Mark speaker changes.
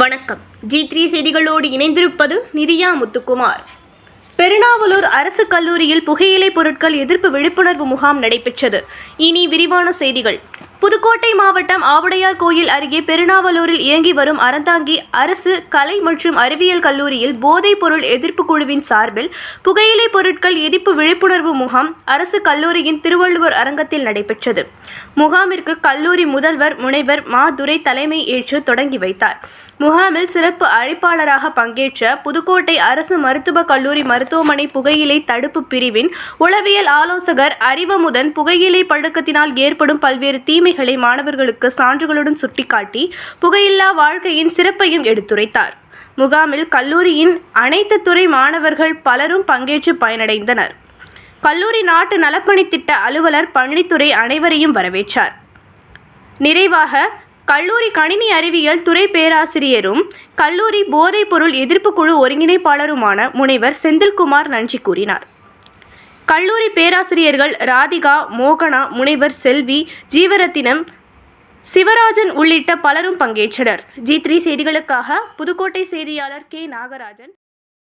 Speaker 1: வணக்கம். G3 செய்திகளோடு இணைந்திருப்பது நிதியா முத்துக்குமார். பெருநாவலூர் அரசு கல்லூரியில் புகையிலை பொருட்கள் எதிர்ப்பு விழிப்புணர்வு முகாம் நடைபெற்றது. இனி விரிவான செய்திகள். புதுக்கோட்டை மாவட்டம் ஆவுடையார் கோயில் அருகே பெருநாவலூரில் இயங்கி வரும் அறந்தாங்கி அரசு கலை மற்றும் அறிவியல் கல்லூரியில் போதைப் பொருள் எதிர்ப்பு குழுவின் சார்பில் புகையிலை பொருட்கள் எதிர்ப்பு விழிப்புணர்வு முகாம் அரசு கல்லூரியின் திருவள்ளுவர் அரங்கத்தில் நடைபெற்றது. முகாமிற்கு கல்லூரி முதல்வர் முனைவர் மா துரை தலைமை ஏற்று தொடங்கி வைத்தார். முகாமில் சிறப்பு அழைப்பாளராக பங்கேற்ற புதுக்கோட்டை அரசு மருத்துவக் கல்லூரி மருத்துவமனை புகையிலை தடுப்பு பிரிவின் உளவியல் ஆலோசகர் அறிவமுதன் புகையிலை பழக்கத்தினால் ஏற்படும் பல்வேறு தீமைகளை மாணவர்களுக்கு சான்றுகளுடன் சுட்டிக்காட்டி புகையில்லா வாழ்க்கையின் சிறப்பையும் எடுத்துரைத்தார். முகாமில் கல்லூரியின் அனைத்து துறை மாணவர்கள் பலரும் பங்கேற்று பயனடைந்தனர். கல்லூரி நாட்டு நலப்பணி திட்ட அலுவலர் பழனித்துறை அனைவரையும் வரவேற்றார். நிறைவாக கல்லூரி கணினி அறிவியல் துறை பேராசிரியரும் கல்லூரி போதைப் பொருள் எதிர்ப்பு குழு ஒருங்கிணைப்பாளருமான முனைவர் செந்தில்குமார் நன்றி கூறினார். கல்லூரி பேராசிரியர்கள் ராதிகா, மோகனா, முனைவர் செல்வி, ஜீவரத்தினம், சிவராஜன் உள்ளிட்ட பலரும் பங்கேற்றனர். G3 செய்திகளுக்காக புதுக்கோட்டை செய்தியாளர் கே. நாகராஜன்.